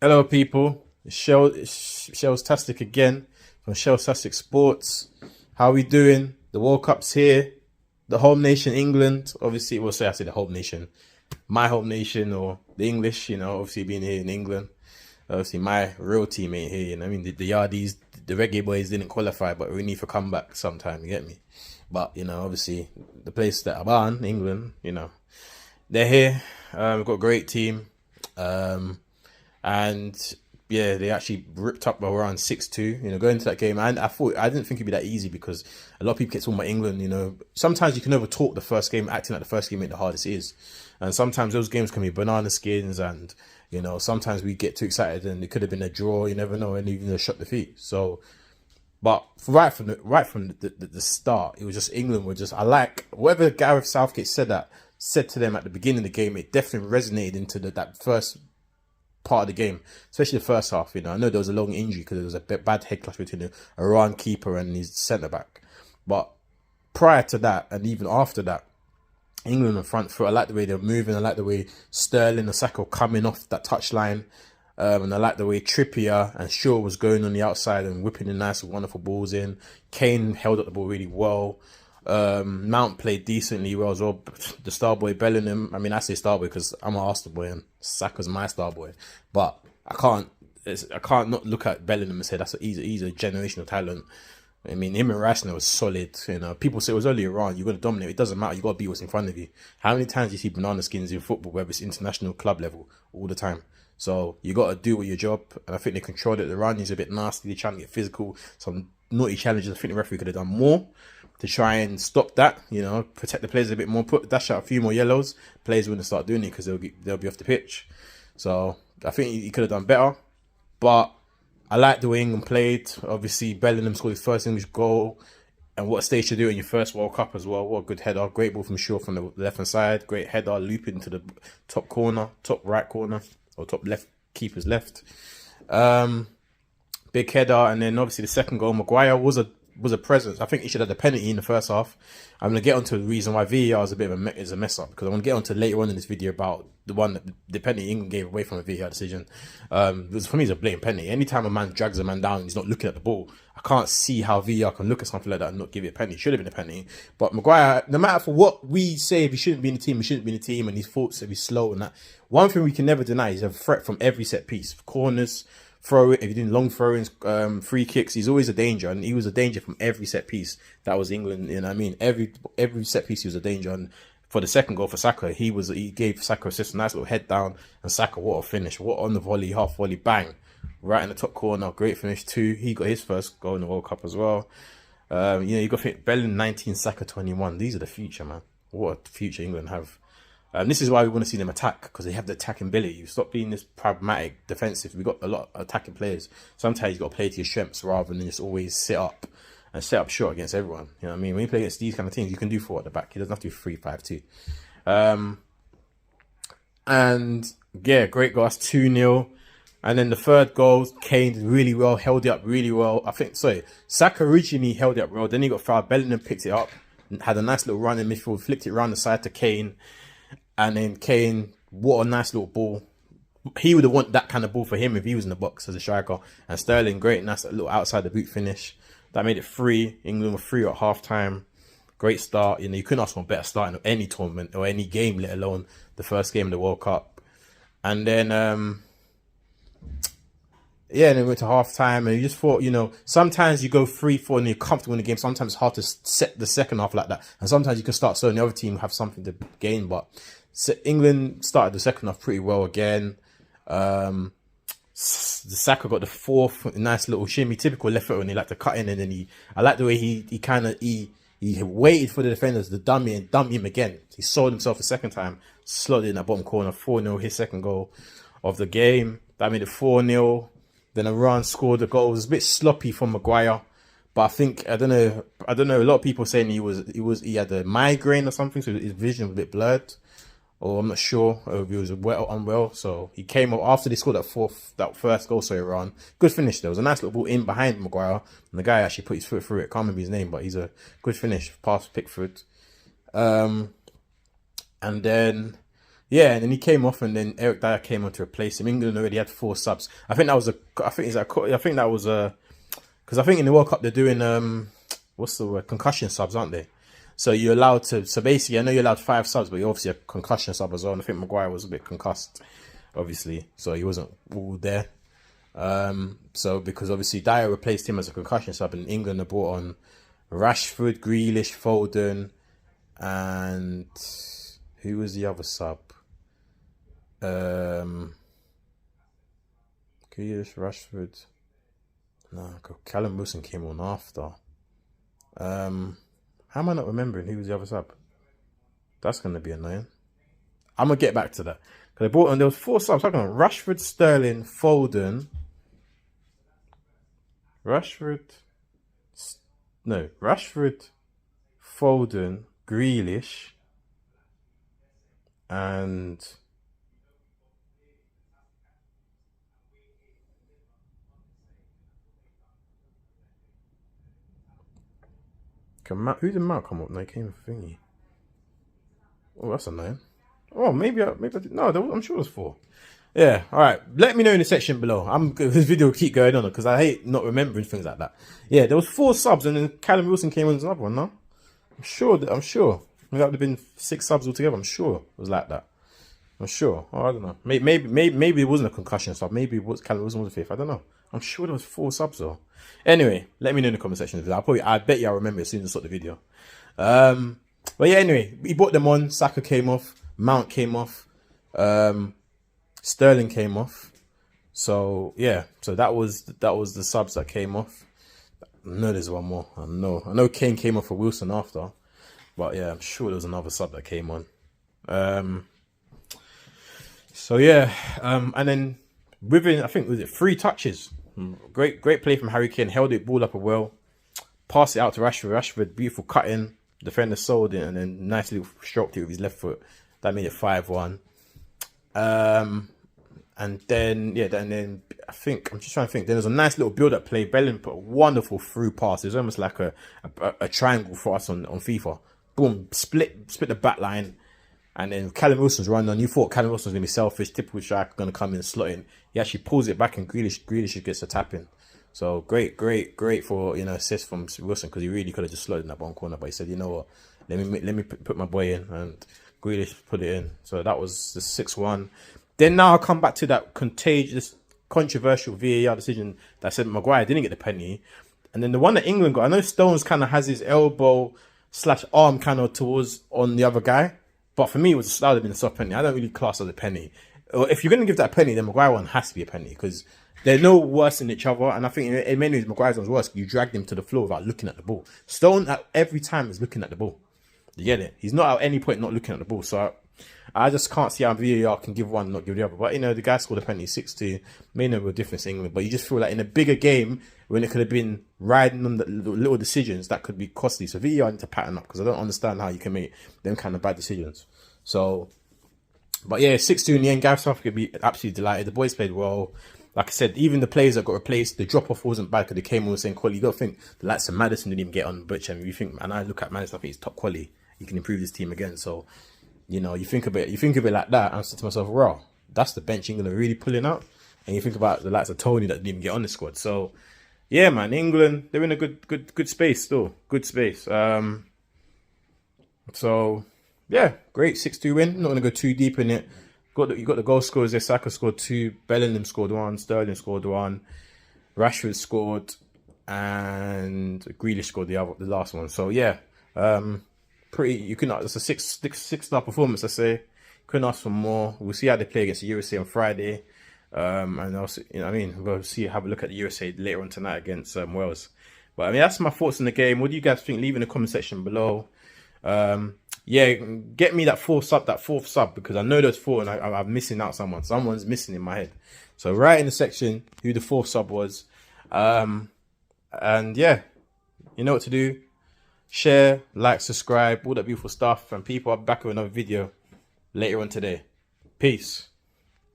Hello, people. Shell's Tastic again from Shell's Tastic Sports. How we doing? The World Cup's here. The home nation, England. Obviously, we'll say I say the home nation, my home nation, or the English. Obviously being here in England. Obviously, my real team ain't here. I mean, the Yardies, the Reggae Boys didn't qualify, but we need to come back sometime. You get me? But obviously, the place that I'm on, England. They're here. We've got a great team. And yeah, they actually ripped up around 6-2. Going into that game, and I didn't think it'd be that easy because a lot of people get talking about England. Sometimes you can over talk the first game, acting like the first game ain't the hardest it is, and sometimes those games can be banana skins, and sometimes we get too excited and it could have been a draw. You never know, and even a shot defeat. So, but right from the start, it was just England were just. I like whatever Gareth Southgate said to them at the beginning of the game. It definitely resonated into that first part of the game, especially the first half. I know there was a long injury because there was a bad head clash between the Iran keeper and his centre back, but prior to that and even after that, England in front foot. I like the way they're moving. I like the way Sterling and Saka coming off that touchline, and I like the way Trippier and Shaw was going on the outside and whipping the nice wonderful balls in. Kane held up the ball really well. Mount played decently well as well. The star boy Bellingham. I mean, I say star boy because I'm an Arsenal boy and Saka's my star boy. But I can't not look at Bellingham and say he's a generational talent. I mean, him and Rashner was solid. People say it was only Iran. You're gonna dominate. It doesn't matter. You gotta beat what's in front of you. How many times do you see banana skins in football, whether it's international club level, all the time? So you gotta do your job. And I think they controlled it. The Iranians are a bit nasty. They're trying to get physical. Some naughty challenges. I think the referee could have done more to try and stop that, protect the players a bit more, dash out a few more yellows. Players wouldn't start doing it because they'll be off the pitch. So I think he could have done better. But I like the way England played. Obviously, Bellingham scored his first English goal. And what stage to do in your first World Cup as well. What a good header. Great ball from Shaw from the left-hand side. Great header, looping to the top right corner, or top left, keeper's left. Big header. And then obviously the second goal, Maguire was a presence. I think he should have the penalty in the first half. I'm going to get onto the reason why VAR is a bit of a mess up, because I want to get onto later on in this video about the one that the penalty England gave away from a VAR decision. For me, it's a blatant penalty. Anytime a man drags a man down and he's not looking at the ball, I can't see how VAR can look at something like that and not give it a penalty. It should have been a penalty. But Maguire, no matter for what we say, if he shouldn't be in the team, he shouldn't be in the team, and his faults if he's slow and that. One thing we can never deny is a threat from every set piece, corners, throw it, if you're doing long throw-ins, free kicks, he's always a danger, and he was a danger from every set piece. That was England, every set piece he was a danger. And for the second goal for Saka, he gave Saka assist, a nice little head down, and Saka, what a finish, what on the volley, half volley, bang, right in the top corner, great finish too. He got his first goal in the World Cup as well. You got to think Bellingham 19, Saka 21. These are the future, man. What a future England have. This is why we want to see them attack, because they have the attacking ability. You stop being this pragmatic defensive. We've got a lot of attacking players. Sometimes you've got to play to your strengths rather than just always sit up short against everyone. You know what I mean? When you play against these kind of teams, you can do 4 at the back. He doesn't have to do 3-5-2. And yeah, great goal. That's 2-0. And then the third goal, Kane did really well, held it up really well. Saka originally held it up well. Then he got fouled. Bellingham picked it up, had a nice little run in midfield, flicked it around the side to Kane. And then Kane, what a nice little ball. He would have wanted that kind of ball for him if he was in the box as a striker. And Sterling, great, nice little outside the boot finish. That made it 3. England were 3 at half time. Great start. You couldn't ask for a better start in any tournament or any game, let alone the first game of the World Cup. And then, and then we went to half time, and you just thought, sometimes you go 3-4 and you're comfortable in the game. Sometimes it's hard to set the second half like that. And sometimes you can start so and the other team have something to gain. But England started the second half pretty well again. The Saka got the 4th, nice little shimmy, typical left foot when he like to cut in, and then I like the way he waited for the defenders to dummy him again. He sold himself a second time, slotted in that bottom corner, 4-0, his second goal of the game. That made it 4-0. Then Iran scored the goal. It was a bit sloppy from Maguire, but I think I don't know. A lot of people saying he had a migraine or something, so his vision was a bit blurred, or I'm not sure if he was well or unwell. So he came up after they scored that first goal. So Iran, good finish. There was a nice little ball in behind Maguire, and the guy actually put his foot through it. Can't remember his name, but he's a good finish past Pickford. And then Yeah, and then he came off, and then Eric Dyer came on to replace him. England already had 4 subs. I think that was because I think in the World Cup they're doing what's the word, concussion subs, aren't they? So you're allowed to. So basically, I know you're allowed 5 subs, but you're obviously a concussion sub as well. And I think Maguire was a bit concussed, obviously, so he wasn't all there. So because obviously Dyer replaced him as a concussion sub, and England have brought on Rashford, Grealish, Foden, and who was the other sub? Grealish, Rashford. No, Callum Wilson came on after. How am I not remembering who was the other sub? That's gonna be annoying. I'm gonna get back to that because they brought on. There was 4 subs. I'm on Rashford, Sterling, Foden. Rashford, Foden, Grealish, and who did Mount come up? No, he came for thingy. Oh, that's annoying. Oh, maybe no. I'm sure it was 4. Yeah, all right. Let me know in the section below. This video will keep going on because I hate not remembering things like that. Yeah, there was 4 subs, and then Callum Wilson came on as another one. No, I'm sure. That would have been 6 subs altogether. I'm sure it was like that. I'm sure. Oh, I don't know. Maybe it wasn't a concussion sub. Maybe it was Callum Wilson was the 5th. I don't know. I'm sure there was 4 subs though. Anyway, let me know in the comment section. I bet you I'll remember as soon as I start the video. But yeah, anyway, he brought them on. Saka came off. Mount came off. Sterling came off. So yeah, so that was the subs that came off. I know there's one more. I know Kane came off for Wilson after. But yeah, I'm sure there was another sub that came on. So yeah, and then within, I think, was it 3 touches? Great play from Harry Kane. Held it, ball up well. Passed it out to Rashford. Rashford, beautiful cutting. Defender sold it, and then nicely stroked it with his left foot. That made it 5-1. And then I think I'm just trying to think. Then there's a nice little build-up play. Bellingham put a wonderful through pass. It was almost like a triangle for us on FIFA. Boom, split the back line. And then Callum Wilson's running on. You thought Callum Wilson was going to be selfish, typical striker, going to come in and slot in. He actually pulls it back, and Grealish gets a tap in. So great for, assist from Wilson, because he really could have just slotted in that one corner. But he said, you know what, let me put my boy in, and Grealish put it in. So that was the 6-1. Then now I'll come back to that controversial VAR decision that said Maguire didn't get the penalty. And then the one that England got, I know Stones kind of has his elbow/arm kind of towards on the other guy. But for me, that would have been a soft penalty. I don't really class as a penalty. If you're going to give that a penalty, then Maguire one has to be a penalty, because they're no worse than each other. And I think in many ways, Maguire's one's worse. You dragged him to the floor without looking at the ball. Stone, at every time, is looking at the ball. You get it? He's not at any point not looking at the ball. So I just can't see how VAR can give one and not give the other. But, the guy scored a penalty 6-2. Made no real difference in England. But you just feel like in a bigger game, when it could have been riding on the little decisions, that could be costly. So VAR need to pattern up, because I don't understand how you can make them kind of bad decisions. So, but yeah, 6-2 in the end. Gareth Southgate could be absolutely delighted. The boys played well. Like I said, even the players that got replaced, the drop-off wasn't bad, because they came on the same quality. You got to think the likes of Maddison didn't even get on the butch. And you think, and I look at Maddison, I think he's top quality. He can improve this team again. So, you think of it like that, and I said to myself, wow, that's the bench England are really pulling out. And you think about the likes of Tony that didn't even get on the squad. So, yeah, man, England, they're in a good space still. Good space. So, yeah, great 6-2 win. Not going to go too deep in it. You got the goal scorers there. Saka scored 2. Bellingham scored 1. Sterling scored 1. Rashford scored. And Grealish scored the last one. So, yeah, it's a six-star performance, I say. Couldn't ask for more. We'll see how they play against the USA on Friday. And also, we'll have a look at the USA later on tonight against Wales. But that's my thoughts on the game. What do you guys think? Leave in the comment section below. Yeah, get me that fourth sub, because I know there's 4 and I'm missing out someone. Someone's missing in my head. So write in the section who the 4th sub was. And yeah, you know what to do. Share, like, subscribe, all that beautiful stuff. And people are back with another video later on today. Peace.